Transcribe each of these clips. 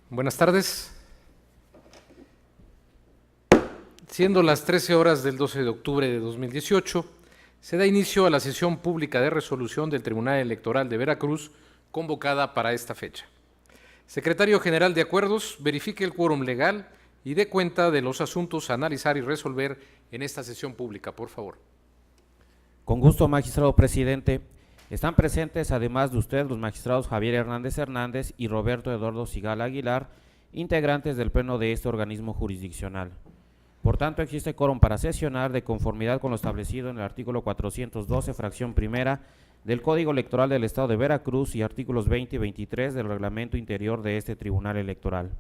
Buenas tardes. Siendo las 13 horas del 12 de octubre de 2018, se da inicio a la sesión pública de resolución del Tribunal Electoral de Veracruz, convocada para esta fecha. Secretario General de Acuerdos, verifique el quórum legal y dé cuenta de los asuntos a analizar y resolver en esta sesión pública, por favor. Con gusto, magistrado presidente. Están presentes, además de usted, los magistrados Javier Hernández Hernández y Roberto Eduardo Sigala Aguilar, integrantes del pleno de este organismo jurisdiccional. Por tanto, existe quórum para sesionar de conformidad con lo establecido en el artículo 412, fracción primera, del Código Electoral del Estado de Veracruz y artículos 20 y 23 del reglamento interior de este Tribunal Electoral.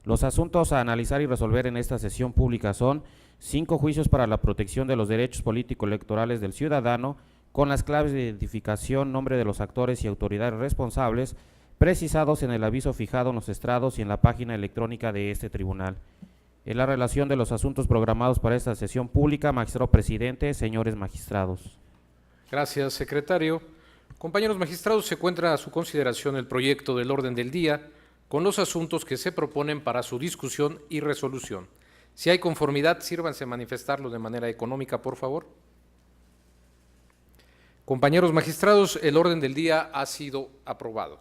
Los asuntos a analizar y resolver en esta sesión pública son 5 juicios para la protección de los derechos político-electorales del ciudadano, con las claves de identificación, nombre de los actores y autoridades responsables, precisados en el aviso fijado en los estrados y en la página electrónica de este tribunal. En la relación de los asuntos programados para esta sesión pública, magistrado presidente, señores magistrados. Gracias, secretario. Compañeros magistrados, se encuentra a su consideración el proyecto del orden del día con los asuntos que se proponen para su discusión y resolución. Si hay conformidad, sírvanse a manifestarlo de manera económica, por favor. Compañeros magistrados, el orden del día ha sido aprobado.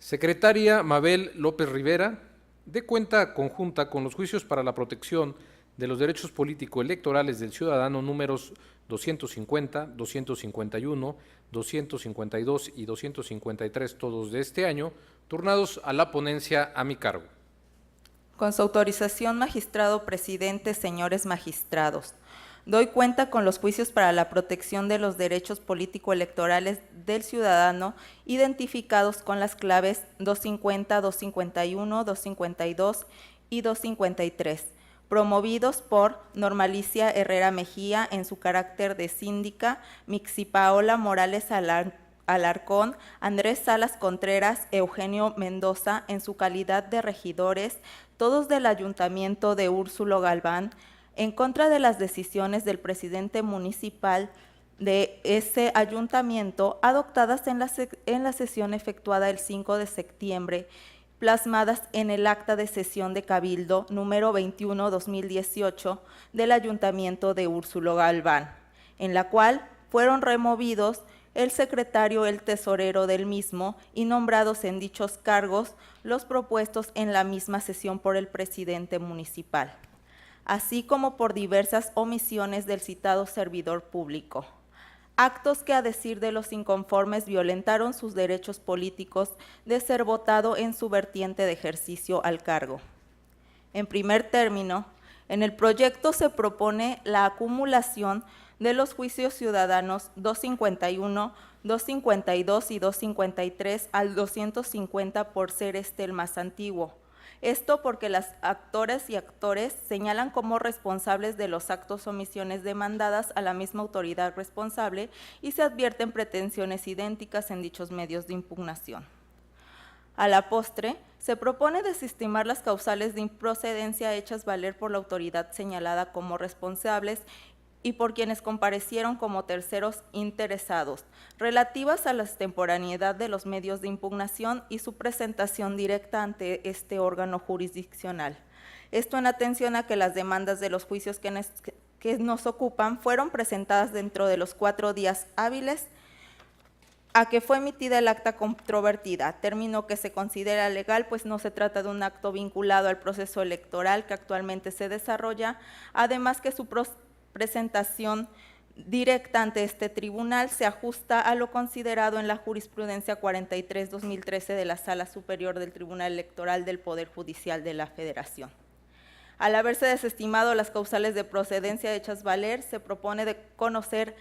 Secretaria Mabel López Rivera, dé cuenta conjunta con los juicios para la protección de los derechos político-electorales del ciudadano números 250, 251, 252 y 253, todos de este año, turnados a la ponencia a mi cargo. Con su autorización, magistrado presidente, señores magistrados, doy cuenta con los juicios para la protección de los derechos político-electorales del ciudadano identificados con las claves 250, 251, 252 y 253, promovidos por Normalicia Herrera Mejía en su carácter de síndica, Mixi Paola Morales Alarcón, Andrés Salas Contreras, Eugenio Mendoza en su calidad de regidores, todos del Ayuntamiento de Úrsulo Galván, en contra de las decisiones del presidente municipal de ese ayuntamiento adoptadas en la sesión efectuada el 5 de septiembre, plasmadas en el acta de sesión de Cabildo número 21-2018 del Ayuntamiento de Úrsulo Galván, en la cual fueron removidos el secretario, el tesorero del mismo y nombrados en dichos cargos los propuestos en la misma sesión por el presidente municipal, así como por diversas omisiones del citado servidor público. Actos que, a decir de los inconformes, violentaron sus derechos políticos de ser votado en su vertiente de ejercicio al cargo. En primer término, en el proyecto se propone la acumulación de los juicios ciudadanos 251, 252 y 253 al 250 por ser este el más antiguo. Esto porque las actoras y actores señalan como responsables de los actos o omisiones demandadas a la misma autoridad responsable y se advierten pretensiones idénticas en dichos medios de impugnación. A la postre, se propone desestimar las causales de improcedencia hechas valer por la autoridad señalada como responsables y por quienes comparecieron como terceros interesados, relativas a la extemporaneidad de los medios de impugnación y su presentación directa ante este órgano jurisdiccional. Esto en atención a que las demandas de los juicios que nos ocupan fueron presentadas dentro de los 4 días hábiles a que fue emitida el acta controvertida, término que se considera legal, pues no se trata de un acto vinculado al proceso electoral que actualmente se desarrolla, además que su presentación directa ante este tribunal se ajusta a lo considerado en la jurisprudencia 43-2013 de la Sala Superior del Tribunal Electoral del Poder Judicial de la Federación. Al haberse desestimado las causales de procedencia hechas valer, se propone de conocer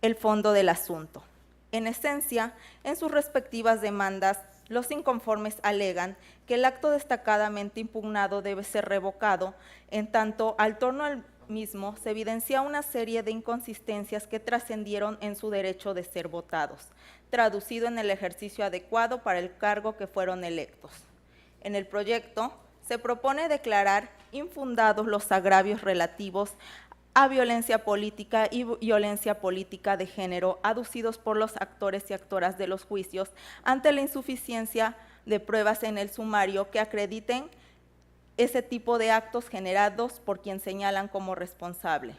el fondo del asunto. En esencia, en sus respectivas demandas, los inconformes alegan que el acto destacadamente impugnado debe ser revocado, en tanto al torno al mismo se evidencia una serie de inconsistencias que trascendieron en su derecho de ser votados, traducido en el ejercicio adecuado para el cargo que fueron electos. En el proyecto se propone declarar infundados los agravios relativos a violencia política y violencia política de género aducidos por los actores y actoras de los juicios ante la insuficiencia de pruebas en el sumario que acrediten ese tipo de actos generados por quien señalan como responsable.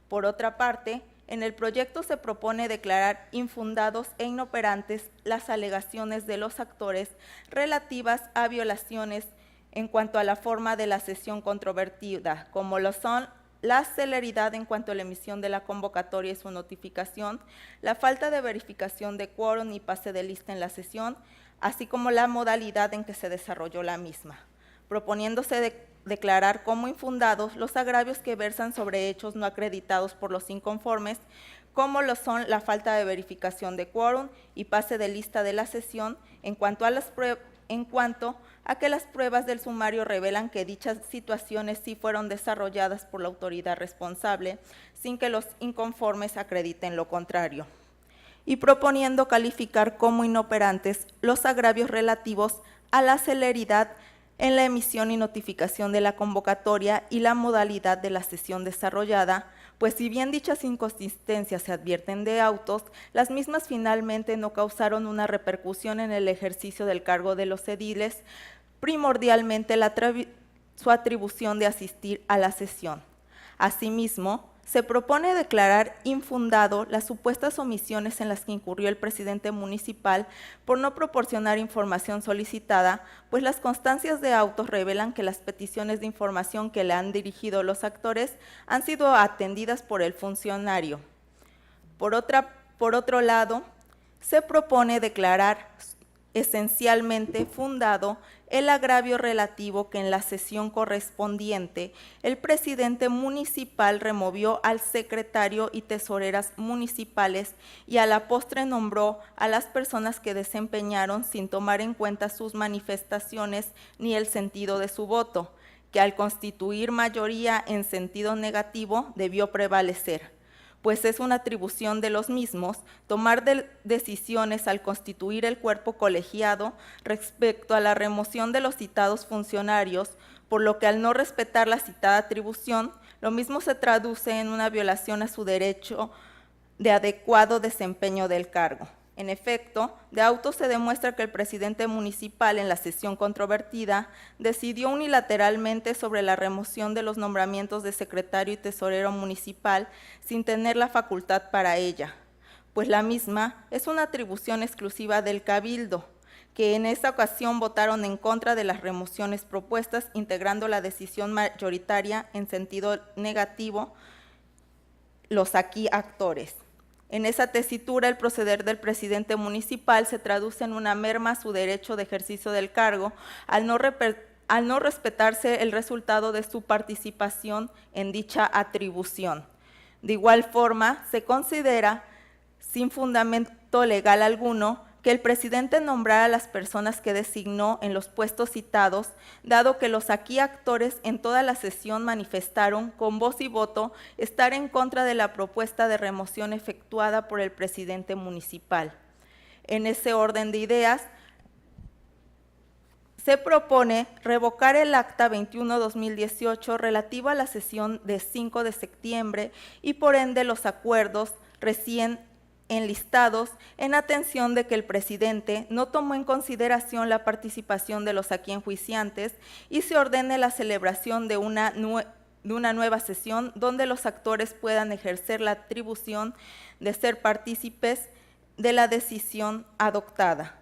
Por otra parte, en el proyecto se propone declarar infundados e inoperantes las alegaciones de los actores relativas a violaciones en cuanto a la forma de la sesión controvertida, como lo son la celeridad en cuanto a la emisión de la convocatoria y su notificación, la falta de verificación de quórum y pase de lista en la sesión, así como la modalidad en que se desarrolló la misma, proponiéndose declarar como infundados los agravios que versan sobre hechos no acreditados por los inconformes, como lo son la falta de verificación de quórum y pase de lista de la sesión, en cuanto a que las pruebas del sumario revelan que dichas situaciones sí fueron desarrolladas por la autoridad responsable, sin que los inconformes acrediten lo contrario, y proponiendo calificar como inoperantes los agravios relativos a la celeridad en la emisión y notificación de la convocatoria y la modalidad de la sesión desarrollada, pues si bien dichas inconsistencias se advierten de autos, las mismas finalmente no causaron una repercusión en el ejercicio del cargo de los ediles, primordialmente su atribución de asistir a la sesión. Asimismo, se propone declarar infundado las supuestas omisiones en las que incurrió el presidente municipal por no proporcionar información solicitada, pues las constancias de autos revelan que las peticiones de información que le han dirigido los actores han sido atendidas por el funcionario. Por otro lado, se propone declarar esencialmente fundado el agravio relativo que en la sesión correspondiente el presidente municipal removió al secretario y tesoreras municipales y a la postre nombró a las personas que desempeñaron sin tomar en cuenta sus manifestaciones ni el sentido de su voto, que al constituir mayoría en sentido negativo debió prevalecer, pues es una atribución de los mismos tomar decisiones al constituir el cuerpo colegiado respecto a la remoción de los citados funcionarios, por lo que al no respetar la citada atribución, lo mismo se traduce en una violación a su derecho de adecuado desempeño del cargo. En efecto, de auto se demuestra que el presidente municipal en la sesión controvertida decidió unilateralmente sobre la remoción de los nombramientos de secretario y tesorero municipal sin tener la facultad para ella, pues la misma es una atribución exclusiva del cabildo, que en esta ocasión votaron en contra de las remociones propuestas, integrando la decisión mayoritaria en sentido negativo los aquí actores. En esa tesitura, el proceder del presidente municipal se traduce en una merma a su derecho de ejercicio del cargo, al no respetarse el resultado de su participación en dicha atribución. De igual forma, se considera, sin fundamento legal alguno, que el presidente nombrara a las personas que designó en los puestos citados, dado que los aquí actores en toda la sesión manifestaron con voz y voto estar en contra de la propuesta de remoción efectuada por el presidente municipal. En ese orden de ideas, se propone revocar el acta 21/2018 relativa a la sesión de 5 de septiembre y por ende los acuerdos recién enlistados en atención de que el presidente no tomó en consideración la participación de los aquí enjuiciantes y se ordene la celebración de una nueva sesión donde los actores puedan ejercer la atribución de ser partícipes de la decisión adoptada.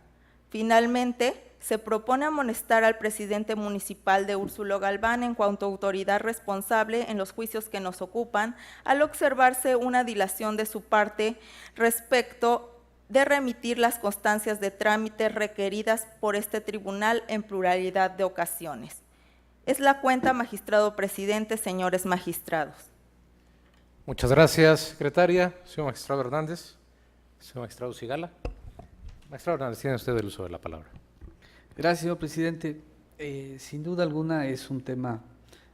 Finalmente, se propone amonestar al presidente municipal de Úrsulo Galván en cuanto a autoridad responsable en los juicios que nos ocupan, al observarse una dilación de su parte respecto de remitir las constancias de trámite requeridas por este tribunal en pluralidad de ocasiones. Es la cuenta, magistrado presidente, señores magistrados. Muchas gracias, secretaria. Señor magistrado Hernández. Señor magistrado Sigala. Magistrado Hernández, tiene usted el uso de la palabra. Gracias, señor presidente. Sin duda alguna es un tema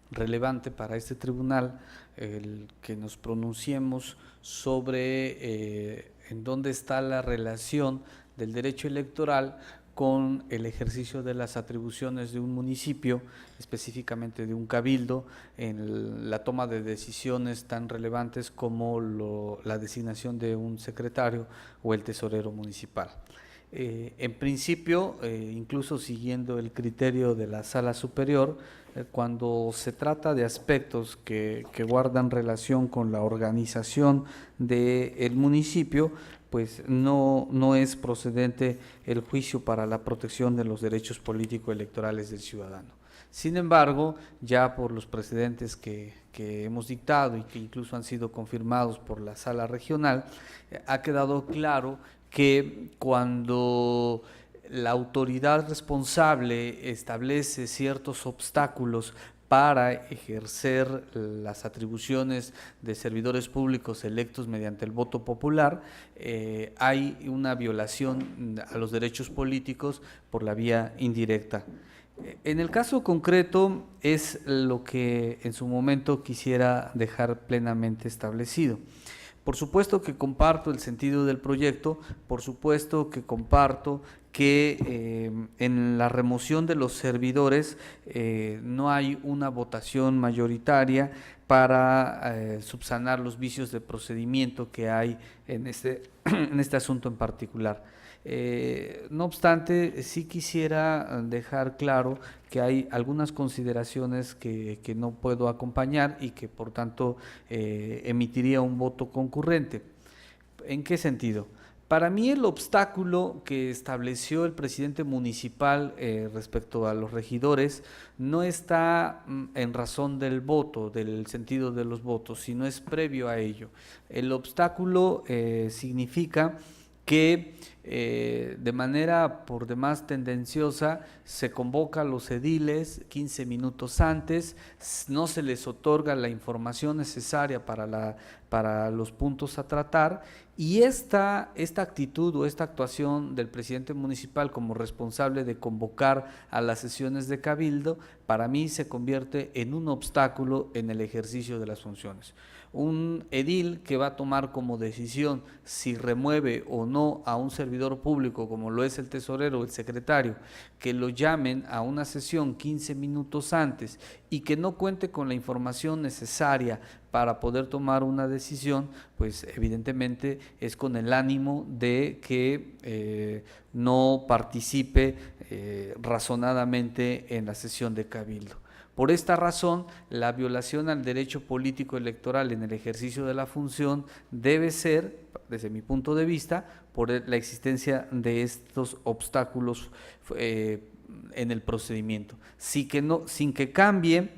relevante para este tribunal el que nos pronunciemos sobre en dónde está la relación del derecho electoral con el ejercicio de las atribuciones de un municipio, específicamente de un cabildo, en la toma de decisiones tan relevantes como la designación de un secretario o el tesorero municipal. En principio, incluso siguiendo el criterio de la Sala Superior, cuando se trata de aspectos que guardan relación con la organización del municipio, pues no es procedente el juicio para la protección de los derechos político-electorales del ciudadano. Sin embargo, ya por los precedentes que hemos dictado y que incluso han sido confirmados por la Sala Regional, ha quedado claro que cuando la autoridad responsable establece ciertos obstáculos para ejercer las atribuciones de servidores públicos electos mediante el voto popular, hay una violación a los derechos políticos por la vía indirecta. En el caso concreto es lo que en su momento quisiera dejar plenamente establecido. Por supuesto que comparto el sentido del proyecto, por supuesto que comparto que en la remoción de los servidores no hay una votación mayoritaria para subsanar los vicios de procedimiento que hay en este asunto en particular. No obstante, sí quisiera dejar claro que hay algunas consideraciones que no puedo acompañar y que por tanto emitiría un voto concurrente. ¿En qué sentido? Para mí el obstáculo que estableció el presidente municipal respecto a los regidores no está en razón del voto, del sentido de los votos, sino es previo a ello. El obstáculo significa que de manera por demás tendenciosa se convoca a los ediles 15 minutos antes, no se les otorga la información necesaria para los puntos a tratar, y esta actitud o esta actuación del presidente municipal como responsable de convocar a las sesiones de cabildo, para mí se convierte en un obstáculo en el ejercicio de las funciones. Un edil que va a tomar como decisión si remueve o no a un servidor público, como lo es el tesorero o el secretario, que lo llamen a una sesión 15 minutos antes y que no cuente con la información necesaria para poder tomar una decisión, pues evidentemente es con el ánimo de que no participe razonadamente en la sesión de cabildo. Por esta razón, la violación al derecho político electoral en el ejercicio de la función debe ser, desde mi punto de vista, por la existencia de estos obstáculos en el procedimiento, sin que cambie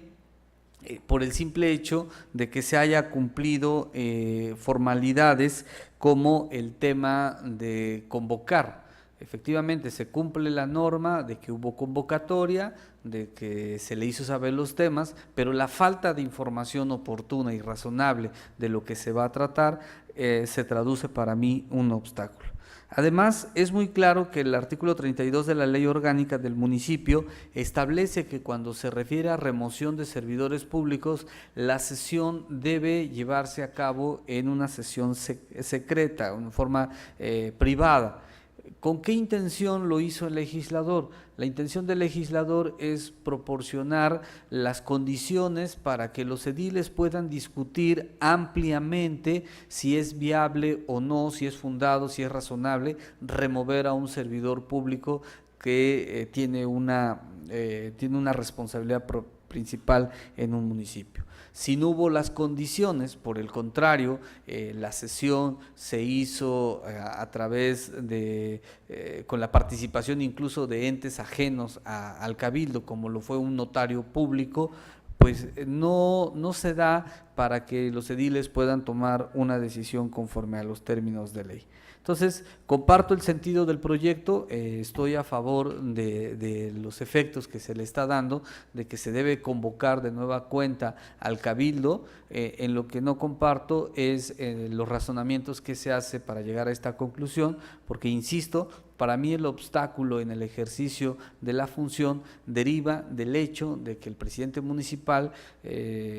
por el simple hecho de que se haya cumplido formalidades como el tema de convocar. Efectivamente, se cumple la norma de que hubo convocatoria, de que se le hizo saber los temas, pero la falta de información oportuna y razonable de lo que se va a tratar se traduce para mí un obstáculo. Además, es muy claro que el artículo 32 de la Ley Orgánica del Municipio establece que cuando se refiere a remoción de servidores públicos, la sesión debe llevarse a cabo en una sesión secreta, en forma privada. ¿Con qué intención lo hizo el legislador? La intención del legislador es proporcionar las condiciones para que los ediles puedan discutir ampliamente si es viable o no, si es fundado, si es razonable remover a un servidor público que tiene una responsabilidad principal en un municipio. Si no hubo las condiciones, por el contrario, la sesión se hizo a través de, con la participación incluso de entes ajenos al cabildo, como lo fue un notario público, pues no se da para que los ediles puedan tomar una decisión conforme a los términos de ley. Entonces, comparto el sentido del proyecto, estoy a favor de los efectos que se le está dando, de que se debe convocar de nueva cuenta al cabildo. En lo que no comparto es los razonamientos que se hace para llegar a esta conclusión, porque insisto, Para mí el obstáculo en el ejercicio de la función deriva del hecho de que el presidente municipal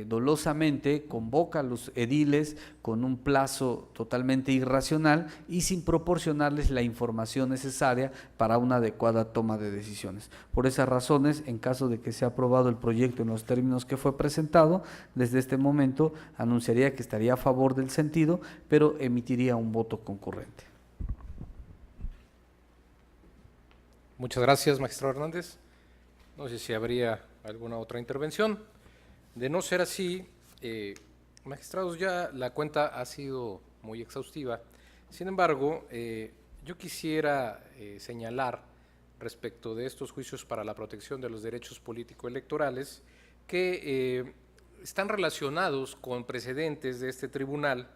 dolosamente convoca a los ediles con un plazo totalmente irracional y sin proporcionarles la información necesaria para una adecuada toma de decisiones. Por esas razones, en caso de que sea aprobado el proyecto en los términos que fue presentado, desde este momento anunciaría que estaría a favor del sentido, pero emitiría un voto concurrente. Muchas gracias, magistrado Hernández. No sé si habría alguna otra intervención. De no ser así, magistrados, ya la cuenta ha sido muy exhaustiva. Sin embargo, yo quisiera señalar respecto de estos juicios para la protección de los derechos político-electorales que están relacionados con precedentes de este tribunal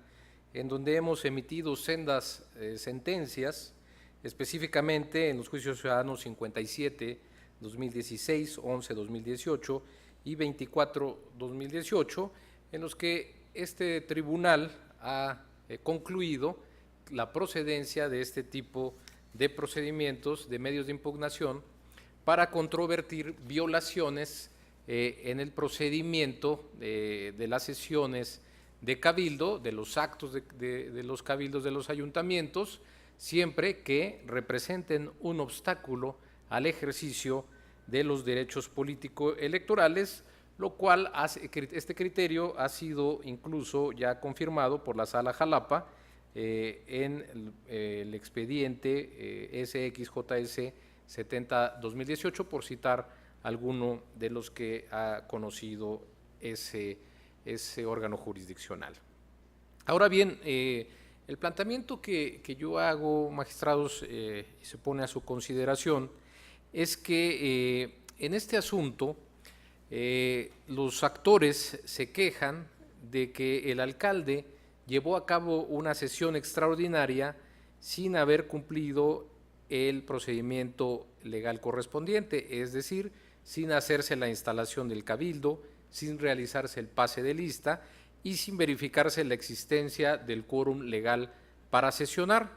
en donde hemos emitido sendas sentencias, específicamente en los juicios ciudadanos 57, 2016, 11, 2018 y 24, 2018, en los que este tribunal ha concluido la procedencia de este tipo de procedimientos de medios de impugnación para controvertir violaciones en el procedimiento de las sesiones de cabildo, de los actos de los cabildos de los ayuntamientos, siempre que representen un obstáculo al ejercicio de los derechos político-electorales, lo cual este criterio ha sido incluso ya confirmado por la Sala Jalapa en el expediente SXJS 70-2018, por citar alguno de los que ha conocido ese órgano jurisdiccional. Ahora bien, el planteamiento que yo hago, magistrados, y se pone a su consideración, es que en este asunto los actores se quejan de que el alcalde llevó a cabo una sesión extraordinaria sin haber cumplido el procedimiento legal correspondiente, es decir, sin hacerse la instalación del cabildo, sin realizarse el pase de lista y sin verificarse la existencia del quórum legal para sesionar,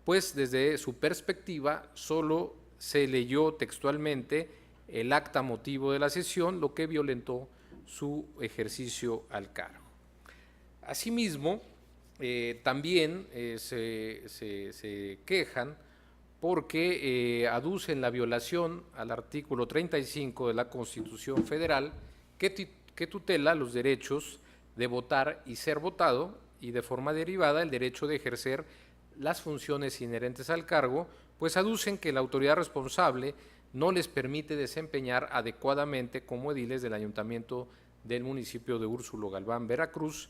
pues desde su perspectiva solo se leyó textualmente el acta motivo de la sesión, lo que violentó su ejercicio al cargo. Asimismo, también se quejan porque aducen la violación al artículo 35 de la Constitución Federal que tutela los derechos de votar y ser votado y de forma derivada el derecho de ejercer las funciones inherentes al cargo, pues aducen que la autoridad responsable no les permite desempeñar adecuadamente como ediles del ayuntamiento del municipio de Úrsulo Galván, Veracruz,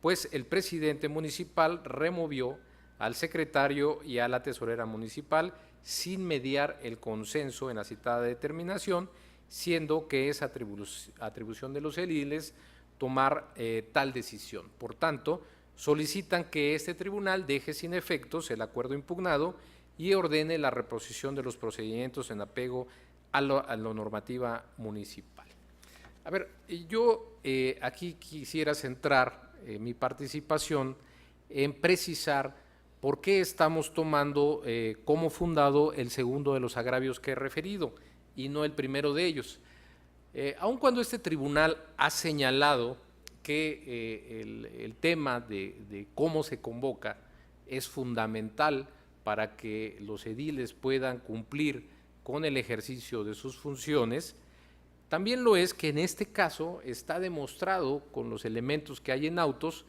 pues el presidente municipal removió al secretario y a la tesorera municipal sin mediar el consenso en la citada determinación, siendo que es atribución de los ediles tomar tal decisión. Por tanto, solicitan que este tribunal deje sin efectos el acuerdo impugnado y ordene la reposición de los procedimientos en apego a la normativa municipal. A ver, yo aquí quisiera centrar mi participación en precisar por qué estamos tomando como fundado el segundo de los agravios que he referido y no el primero de ellos. Aun cuando este tribunal ha señalado que el tema de cómo se convoca es fundamental para que los ediles puedan cumplir con el ejercicio de sus funciones, también lo es que en este caso está demostrado con los elementos que hay en autos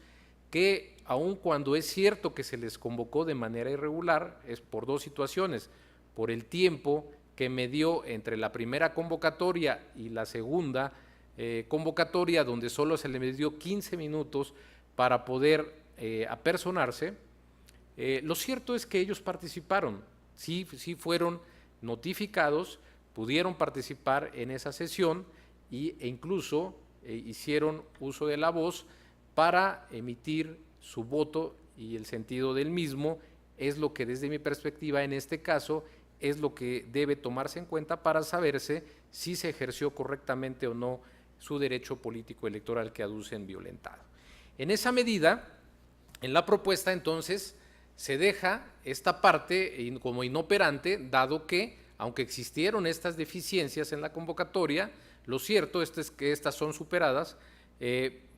que aun cuando es cierto que se les convocó de manera irregular, es por dos situaciones: por el tiempo que medió entre la primera convocatoria y la segunda convocatoria, donde solo se les dio 15 minutos para poder apersonarse. Lo cierto es que ellos participaron, sí fueron notificados, pudieron participar en esa sesión e incluso hicieron uso de la voz para emitir su voto, y el sentido del mismo es lo que desde mi perspectiva en este caso es lo que debe tomarse en cuenta para saberse si se ejerció correctamente o no su derecho político electoral que aducen violentado. En esa medida, en la propuesta entonces Se deja esta parte como inoperante, dado que, aunque existieron estas deficiencias en la convocatoria, lo cierto es que estas son superadas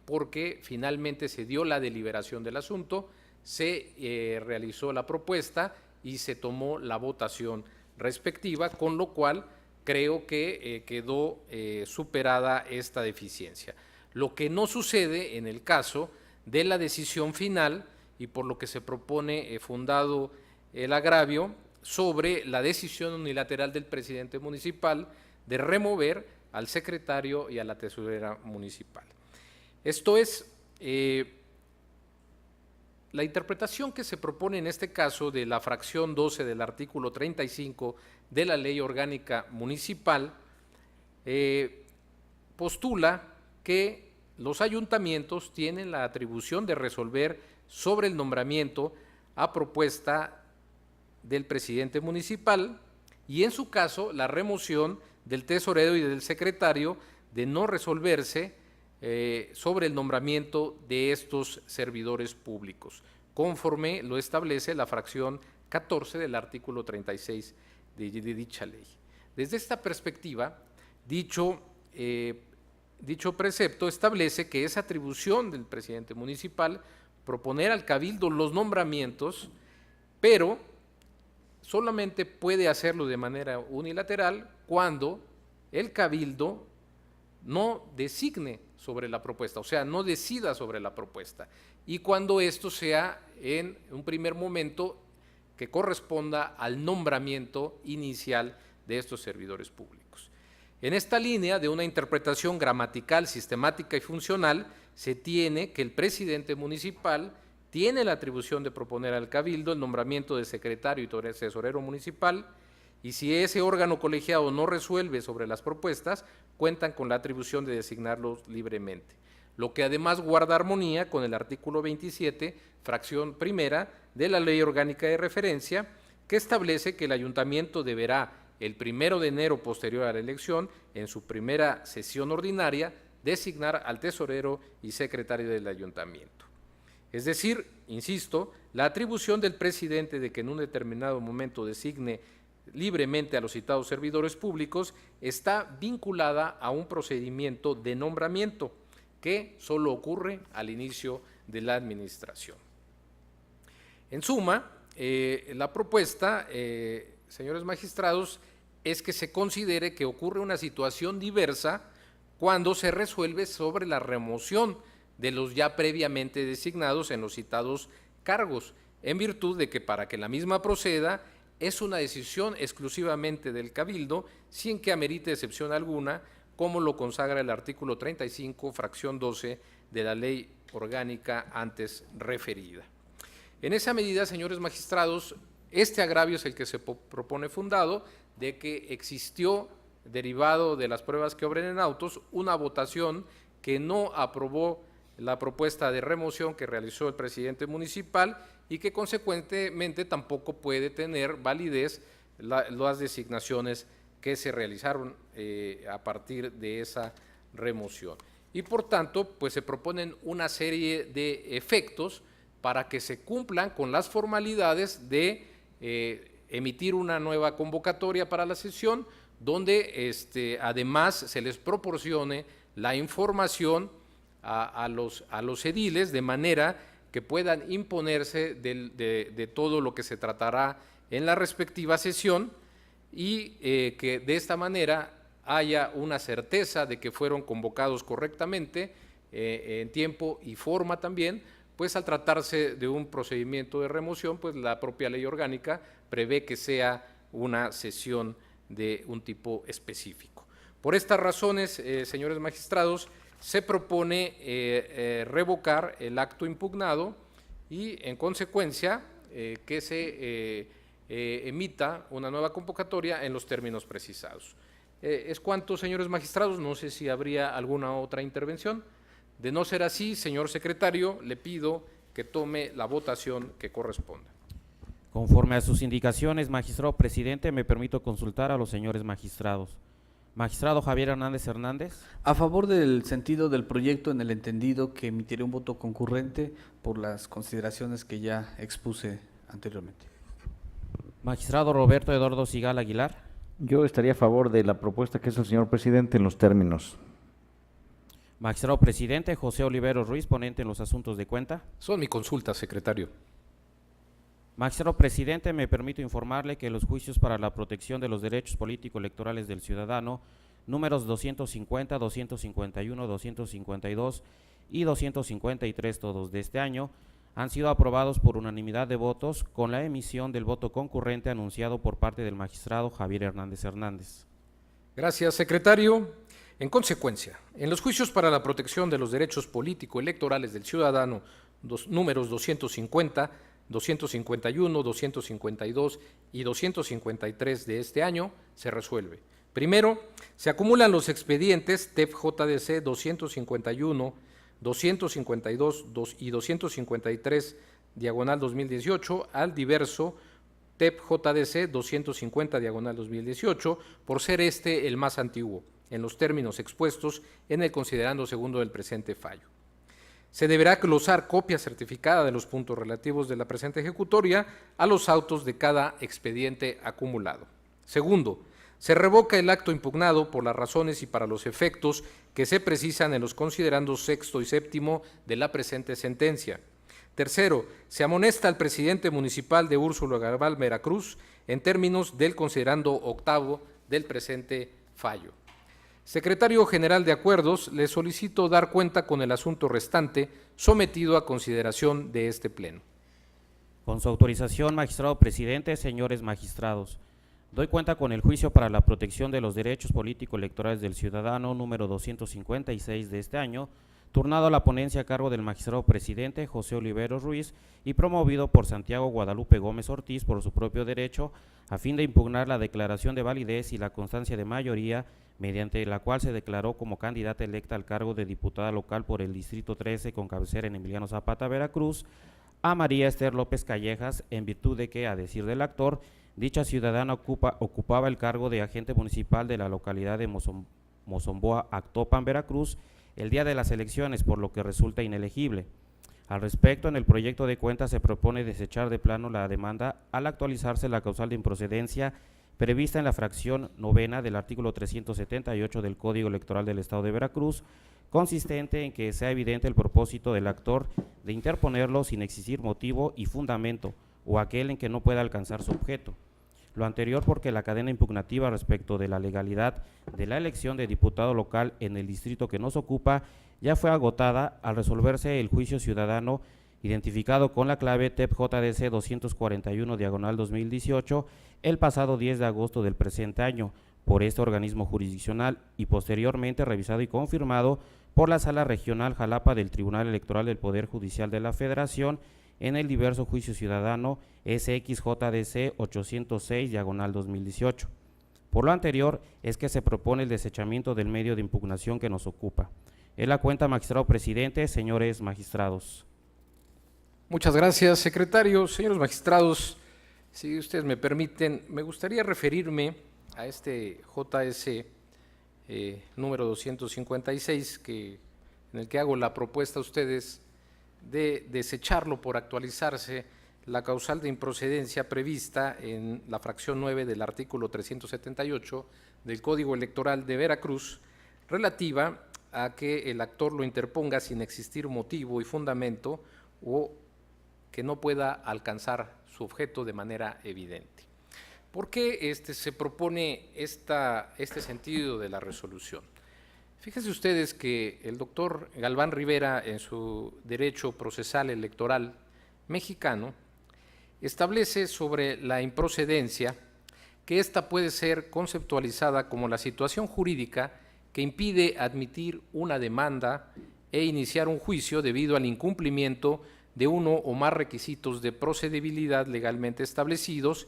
porque finalmente se dio la deliberación del asunto, se realizó la propuesta y se tomó la votación respectiva, con lo cual creo que quedó superada esta deficiencia. Lo que no sucede en el caso de la decisión final, y por lo que se propone fundado el agravio, sobre la decisión unilateral del presidente municipal de remover al secretario y a la tesorera municipal. Esto es, la interpretación que se propone en este caso de la fracción 12 del artículo 35 de la Ley Orgánica Municipal postula que los ayuntamientos tienen la atribución de resolver sobre el nombramiento a propuesta del presidente municipal y en su caso la remoción del tesorero y del secretario de no resolverse sobre el nombramiento de estos servidores públicos, conforme lo establece la fracción 14 del artículo 36 de dicha ley. Desde esta perspectiva, dicho precepto establece que es atribución del presidente municipal proponer al cabildo los nombramientos, pero solamente puede hacerlo de manera unilateral cuando el cabildo no designe sobre la propuesta, o sea, no decida sobre la propuesta, y cuando esto sea en un primer momento que corresponda al nombramiento inicial de estos servidores públicos. En esta línea de una interpretación gramatical, sistemática y funcional, se tiene que el presidente municipal tiene la atribución de proponer al cabildo el nombramiento de secretario y tesorero municipal, y si ese órgano colegiado no resuelve sobre las propuestas, cuentan con la atribución de designarlos libremente, lo que además guarda armonía con el artículo 27, fracción primera de la Ley Orgánica de Referencia, que establece que el ayuntamiento deberá, el 1 de enero posterior a la elección, en su primera sesión ordinaria, designar al tesorero y secretario del ayuntamiento. Es decir, insisto, la atribución del presidente de que en un determinado momento designe libremente a los citados servidores públicos está vinculada a un procedimiento de nombramiento que solo ocurre al inicio de la administración. En suma, la propuesta, señores magistrados, es que se considere que ocurre una situación diversa cuando se resuelve sobre la remoción de los ya previamente designados en los citados cargos, en virtud de que para que la misma proceda es una decisión exclusivamente del cabildo, sin que amerite excepción alguna, como lo consagra el artículo 35, fracción 12 de la Ley Orgánica antes referida. En esa medida, señores magistrados, este agravio es el que se propone fundado de que existió, derivado de las pruebas que obren en autos, una votación que no aprobó la propuesta de remoción que realizó el presidente municipal y que consecuentemente tampoco puede tener validez las designaciones que se realizaron a partir de esa remoción. Y por tanto, pues se proponen una serie de efectos para que se cumplan con las formalidades de emitir una nueva convocatoria para la sesión, donde además se les proporcione la información a los ediles de manera que puedan imponerse de todo lo que se tratará en la respectiva sesión y que de esta manera haya una certeza de que fueron convocados correctamente en tiempo y forma también, pues al tratarse de un procedimiento de remoción, pues la propia ley orgánica prevé que sea una sesión de un tipo específico. Por estas razones, señores magistrados, se propone revocar el acto impugnado y, en consecuencia, que se emita una nueva convocatoria en los términos precisados. Es cuanto, señores magistrados, no sé si habría alguna otra intervención. De no ser así, señor secretario, le pido que tome la votación que corresponda. Conforme a sus indicaciones, magistrado presidente, me permito consultar a los señores magistrados. Magistrado Javier Hernández Hernández. A favor del sentido del proyecto, en el entendido que emitiré un voto concurrente por las consideraciones que ya expuse anteriormente. Magistrado Roberto Eduardo Sigala Aguilar. Yo estaría a favor de la propuesta que es el señor presidente en los términos. Magistrado presidente José Olivero Ruiz, ponente en los asuntos de cuenta. Son mi consulta, secretario. Magistrado presidente, me permito informarle que los juicios para la protección de los derechos político-electorales del ciudadano, números 250, 251, 252 y 253, todos de este año, han sido aprobados por unanimidad de votos con la emisión del voto concurrente anunciado por parte del magistrado Javier Hernández Hernández. Gracias, secretario. En consecuencia, en los juicios para la protección de los derechos político-electorales del ciudadano, números 250, 251, 252 y 253 de este año, se resuelve. Primero, se acumulan los expedientes TEP-JDC 251, 252 y 253, diagonal 2018, al diverso TEP-JDC 250, diagonal 2018, por ser este el más antiguo, en los términos expuestos en el considerando segundo del presente fallo. Se deberá glosar copia certificada de los puntos relativos de la presente ejecutoria a los autos de cada expediente acumulado. Segundo, se revoca el acto impugnado por las razones y para los efectos que se precisan en los considerandos sexto y séptimo de la presente sentencia. Tercero, se amonesta al presidente municipal de Úrsulo Garbal, Veracruz, en términos del considerando octavo del presente fallo. Secretario General de Acuerdos, le solicito dar cuenta con el asunto restante sometido a consideración de este Pleno. Con su autorización, magistrado presidente, señores magistrados, doy cuenta con el juicio para la protección de los derechos político-electorales del ciudadano número 256 de este año, turnado a la ponencia a cargo del magistrado presidente José Olivero Ruiz y promovido por Santiago Guadalupe Gómez Ortiz por su propio derecho, a fin de impugnar la declaración de validez y la constancia de mayoría, mediante la cual se declaró como candidata electa al cargo de diputada local por el Distrito 13 con cabecera en Emiliano Zapata, Veracruz, a María Esther López Callejas, en virtud de que, a decir del actor, dicha ciudadana ocupaba el cargo de agente municipal de la localidad de Mozomboa, Actopan, Veracruz, el día de las elecciones, por lo que resulta inelegible. Al respecto, en el proyecto de cuenta se propone desechar de plano la demanda al actualizarse la causal de improcedencia prevista en la fracción novena del artículo 378 del Código Electoral del Estado de Veracruz, consistente en que sea evidente el propósito del actor de interponerlo sin existir motivo y fundamento, o aquel en que no pueda alcanzar su objeto. Lo anterior porque la cadena impugnativa respecto de la legalidad de la elección de diputado local en el distrito que nos ocupa ya fue agotada al resolverse el juicio ciudadano identificado con la clave TEP-JDC 241, diagonal 2018, el pasado 10 de agosto del presente año por este organismo jurisdiccional y posteriormente revisado y confirmado por la Sala Regional Jalapa del Tribunal Electoral del Poder Judicial de la Federación en el diverso juicio ciudadano SXJDC 806, diagonal 2018. Por lo anterior es que se propone el desechamiento del medio de impugnación que nos ocupa. Es la cuenta, magistrado presidente, señores magistrados. Muchas gracias, secretario. Señores magistrados, si ustedes me permiten, me gustaría referirme a este JS número 256, en el que hago la propuesta a ustedes de desecharlo por actualizarse la causal de improcedencia prevista en la fracción 9 del artículo 378 del Código Electoral de Veracruz, relativa a que el actor lo interponga sin existir motivo y fundamento o que no pueda alcanzar su objeto de manera evidente. ¿Por qué se propone este sentido de la resolución? Fíjense ustedes que el doctor Galván Rivera, en su Derecho Procesal Electoral mexicano, establece sobre la improcedencia que ésta puede ser conceptualizada como la situación jurídica que impide admitir una demanda e iniciar un juicio debido al incumplimiento de uno o más requisitos de procedibilidad legalmente establecidos,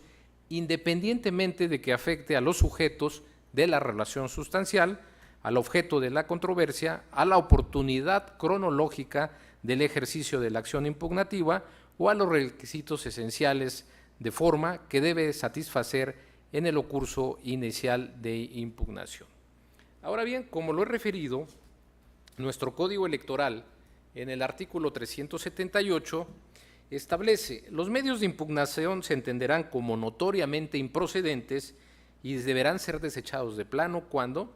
independientemente de que afecte a los sujetos de la relación sustancial, al objeto de la controversia, a la oportunidad cronológica del ejercicio de la acción impugnativa o a los requisitos esenciales de forma que debe satisfacer en el curso inicial de impugnación. Ahora bien, como lo he referido, nuestro Código Electoral, en el artículo 378, establece: los medios de impugnación se entenderán como notoriamente improcedentes y deberán ser desechados de plano cuando,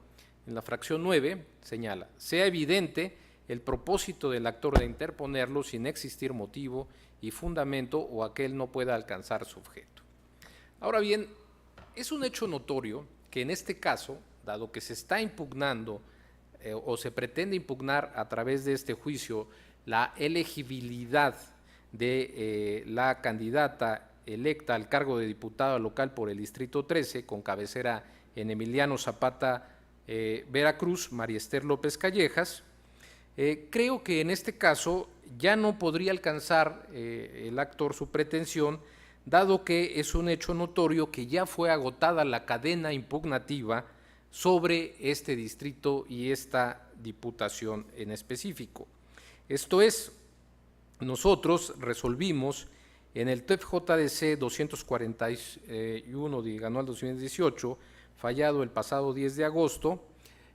en la fracción 9, señala, sea evidente el propósito del actor de interponerlo sin existir motivo y fundamento o aquel no pueda alcanzar su objeto. Ahora bien, es un hecho notorio que en este caso, dado que se está impugnando o se pretende impugnar a través de este juicio la elegibilidad de la candidata electa al cargo de diputada local por el Distrito 13, con cabecera en Emiliano Zapata, Veracruz, María Esther López Callejas, creo que en este caso ya no podría alcanzar el actor su pretensión, dado que es un hecho notorio que ya fue agotada la cadena impugnativa sobre este distrito y esta diputación en específico. Esto es, nosotros resolvimos en el TEP-JDC 241 diagonal 2018, fallado el pasado 10 de agosto,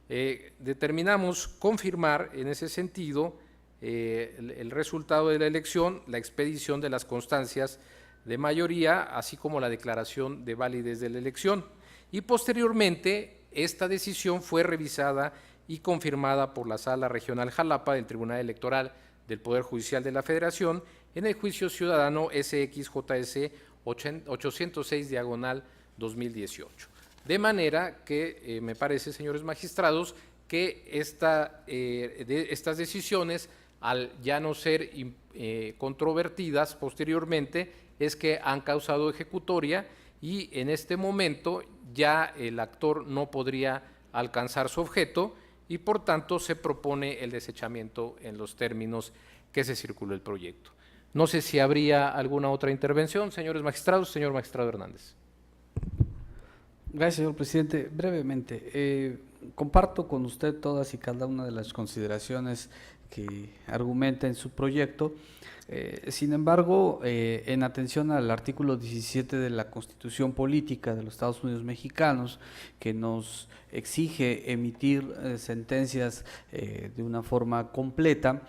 determinamos confirmar en ese sentido el resultado de la elección, la expedición de las constancias de mayoría, así como la declaración de validez de la elección. Y posteriormente, esta decisión fue revisada y confirmada por la Sala Regional Jalapa del Tribunal Electoral del Poder Judicial de la Federación en el juicio ciudadano SXJS 806 diagonal 2018. De manera que me parece, señores magistrados, que estas decisiones, al ya no ser controvertidas posteriormente, es que han causado ejecutoria y en este momento ya el actor no podría alcanzar su objeto y por tanto se propone el desechamiento en los términos que se circuló el proyecto. No sé si habría alguna otra intervención, señores magistrados. Señor magistrado Hernández. Gracias, señor presidente. Brevemente, comparto con usted todas y cada una de las consideraciones que argumenta en su proyecto. Sin embargo, en atención al artículo 17 de la Constitución Política de los Estados Unidos Mexicanos, que nos exige emitir sentencias de una forma completa,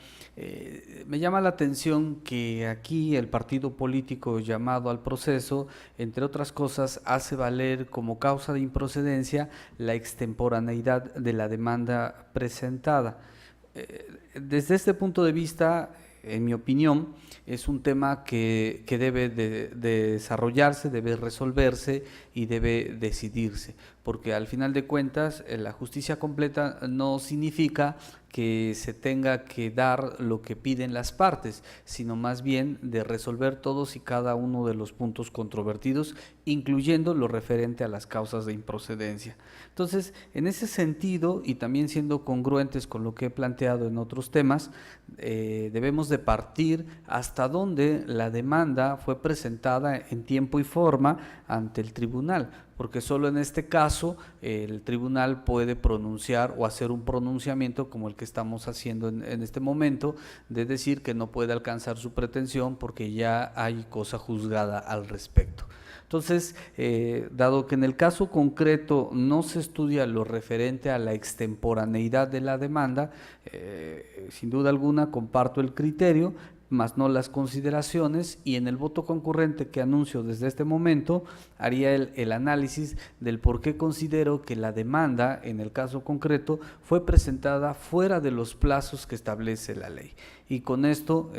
me llama la atención que aquí el partido político llamado al proceso, entre otras cosas, hace valer como causa de improcedencia la extemporaneidad de la demanda presentada. Desde este punto de vista, en mi opinión, es un tema que debe de desarrollarse, debe resolverse y debe decidirse, porque al final de cuentas la justicia completa no significa que se tenga que dar lo que piden las partes, sino más bien de resolver todos y cada uno de los puntos controvertidos, incluyendo lo referente a las causas de improcedencia. Entonces, en ese sentido, y también siendo congruentes con lo que he planteado en otros temas, debemos de partir hasta donde la demanda fue presentada en tiempo y forma ante el tribunal, porque solo en este caso el tribunal puede pronunciar o hacer un pronunciamiento como el que estamos haciendo en este momento, de decir que no puede alcanzar su pretensión porque ya hay cosa juzgada al respecto. Entonces, dado que en el caso concreto no se estudia lo referente a la extemporaneidad de la demanda, sin duda alguna comparto el criterio, más no las consideraciones, y en el voto concurrente que anuncio desde este momento haría el análisis del por qué considero que la demanda en el caso concreto fue presentada fuera de los plazos que establece la ley. Y con esto,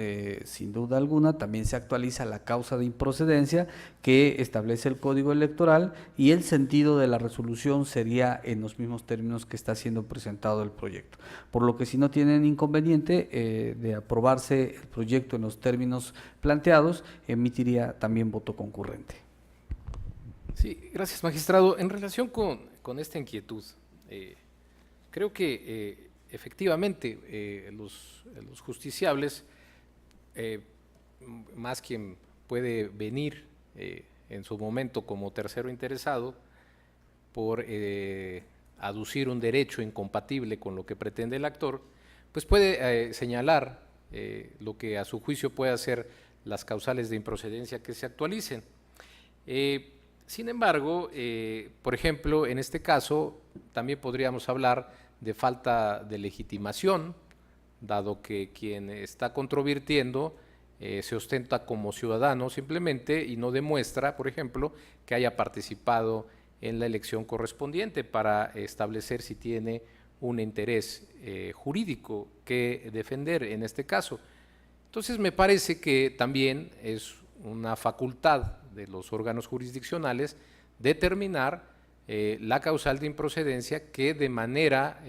sin duda alguna, también se actualiza la causa de improcedencia que establece el Código Electoral, y el sentido de la resolución sería en los mismos términos que está siendo presentado el proyecto. Por lo que, si no tienen inconveniente de aprobarse el proyecto en los términos planteados, emitiría también voto concurrente. Sí, gracias, magistrado. En relación con esta inquietud, creo que efectivamente los justiciables, más quien puede venir en su momento como tercero interesado por aducir un derecho incompatible con lo que pretende el actor, pues puede señalar lo que a su juicio puede ser las causales de improcedencia que se actualicen. Sin embargo, por ejemplo, en este caso también podríamos hablar de falta de legitimación, dado que quien está controvirtiendo se ostenta como ciudadano simplemente y no demuestra, por ejemplo, que haya participado en la elección correspondiente para establecer si tiene un interés jurídico que defender en este caso. Entonces me parece que también es una facultad de los órganos jurisdiccionales determinar la causal de improcedencia que de manera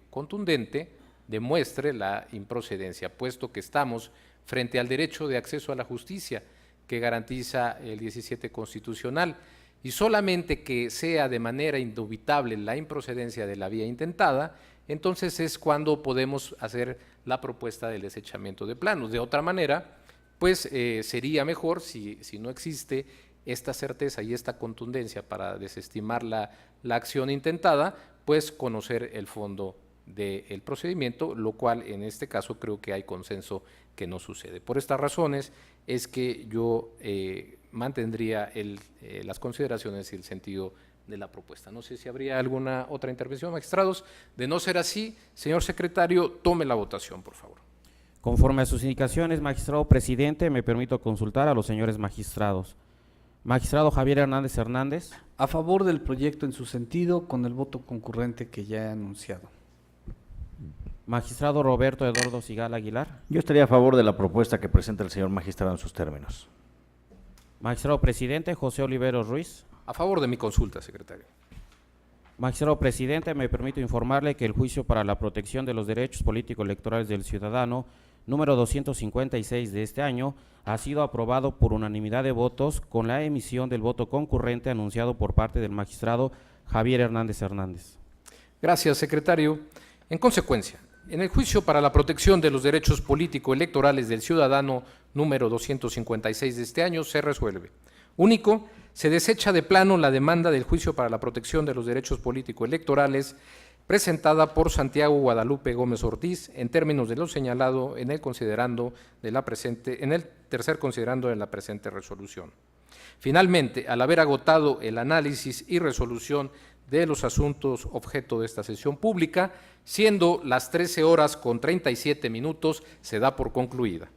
contundente demuestre la improcedencia, puesto que estamos frente al derecho de acceso a la justicia que garantiza el 17 constitucional, y solamente que sea de manera indubitable la improcedencia de la vía intentada, entonces es cuando podemos hacer la propuesta del desechamiento de planos. De otra manera, pues sería mejor si no existe esta certeza y esta contundencia para desestimar la acción intentada, pues conocer el fondo del procedimiento, lo cual en este caso creo que hay consenso que no sucede. Por estas razones es que yo mantendría las consideraciones y el sentido de la propuesta. No sé si habría alguna otra intervención, magistrados. De no ser así, señor secretario, tome la votación, por favor. Conforme a sus indicaciones, magistrado presidente, me permito consultar a los señores magistrados. Magistrado Javier Hernández Hernández. A favor del proyecto en su sentido, con el voto concurrente que ya he anunciado. Magistrado Roberto Eduardo Sigala Aguilar. Yo estaría a favor de la propuesta que presenta el señor magistrado en sus términos. Magistrado presidente José Oliveros Ruiz. A favor de mi consulta, secretario. Magistrado presidente, me permito informarle que el juicio para la protección de los derechos político-electorales del ciudadano, número 256 de este año, ha sido aprobado por unanimidad de votos con la emisión del voto concurrente anunciado por parte del magistrado Javier Hernández Hernández. Gracias, secretario. En consecuencia, en el juicio para la protección de los derechos político-electorales del ciudadano número 256 de este año se resuelve. Único, se desecha de plano la demanda del juicio para la protección de los derechos político-electorales presentada por Santiago Guadalupe Gómez Ortiz en términos de lo señalado en el tercer considerando de la presente resolución. Finalmente, al haber agotado el análisis y resolución de los asuntos objeto de esta sesión pública, siendo las 13 horas con 37 minutos, se da por concluida.